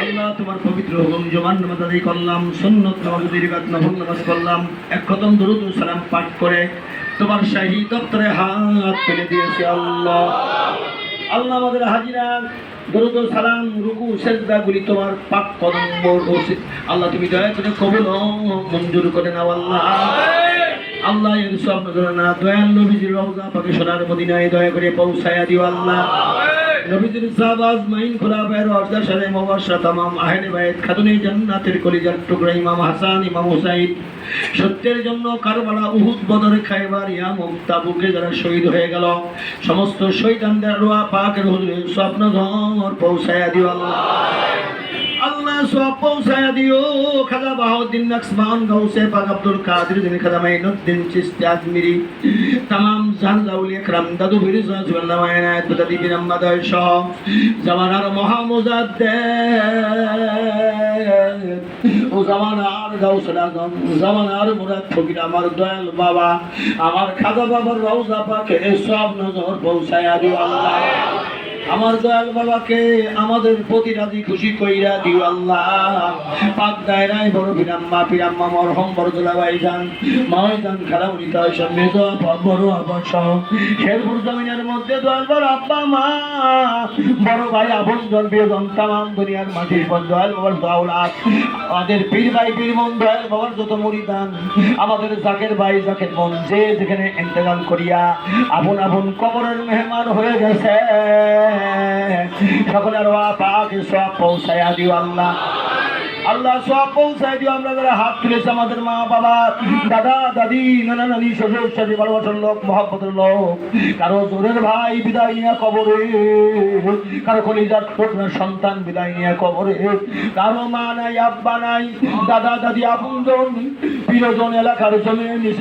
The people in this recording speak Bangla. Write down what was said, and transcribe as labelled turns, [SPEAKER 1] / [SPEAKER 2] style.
[SPEAKER 1] আল্লাহ তোমার পবিত্র হুকুম জমান নামাজ আদায় করলাম, সুন্নত নওয়াজের রাকাত নফল নামাজ করলাম, এক খতম দরুদ ও সালাম পাঠ করে তোমার শাহী দপ্তরে হাত তুলে দিয়েছি। আল্লাহ আল্লাহ আমাদের হাজিরা দরুদ ও সালাম রুকু সেজদাগুলি তোমার পাক কদম আল্লাহ তুমি দয়া করে কবুল ও মঞ্জুর করে নাও। আল্লাহ আল্লাহ এর সব নজর না দয়াল নবীজির রওজা পাকে সোনার মদিনায় দয়া করে পৌঁছায়া দিও। আল্লাহ নবীজির সাহাবা আজমাইন খোলাফায়ে রাশিদিন মুবাশশার तमाम আহলে বাইত খাতুনে জান্নাতের কলিজার টুকরা ইমাম হাসান ইমাম হুসাইন সত্যের জন্য কারবালা উহুদ বদর খায়বার ইয়ামুম তাবুকে যারা শহীদ হয়ে গেল সমস্ত শহীদদের রূহ পাকের হুজুরে সব নজর পৌঁছায়া দিও। আল্লাহ আল্লাহ সব পৌঁছায়া দিও। খাজা বাহাউদ্দিন নকশবন্দ গাউসে পাক আব্দুল কাদের জিনি খাজা মাইনুদ্দিন চিশতি আজমিরি तमाम জাহজাউলিয়া کرام দাদু ফিরোজা জুল্লাহ মায়নাত দাদি বিনাম্মাদ সহ জামানার মহামুজাদ্দেদ ও জামানার গাউসুল আজম জামানার মুরাদ ফকির আমার দয়াল বাবা আমার খাজা বাবার রওজা পাকে সব নজর পৌঁছায়া দিও। আল্লাহ আমার দয়াল বাবাকে আমাদের প্রতি রাজি খুশি কইরা দিও। আল্লাহ পাক দায়রায় বড় বিরাম্মা পিরাম্মা মরহম বড় দুলাভাই জান মাওয়াজান খালামুনি তাইশা মেজো বড় আব্বা সহ শেরপুর জমিনের মধ্যে দয়াল বড় আব্বা মা বড় ভাই আপনজন প্রিয়জন तमाम দুনিয়ার মাঝে দয়াল বাবার দাওলাত আমাদের পীর ভাই পীর মন দয়াল বাবার যত মুরিদান আমাদের জাকের ভাই জাকের মন যে যেখানে ইন্তেকাল করিয়া আপন আপন কবরের মেহমান হয়ে গেছে সকলের পাক সব পৌঁছায়া দিও। আল্লাহ আল্লাহ সব পৌঁছায় দিও। আমরা যারা হাত তুলেছে আমাদের মা বাবা দাদা দাদি নানা নানি শ্বশুর শাশুড়ি ভালোবাসার লোক মহব্বতের লোক কারো জোরের ভাই বিদায় নিয়ে কবরে কারো কলিজার টুকরা সন্তান বিদায় নিয়ে কবরে কারো মা নাই আব্বা নাই দাদা দাদি আপনজন প্রিয়জন এলাকার জমি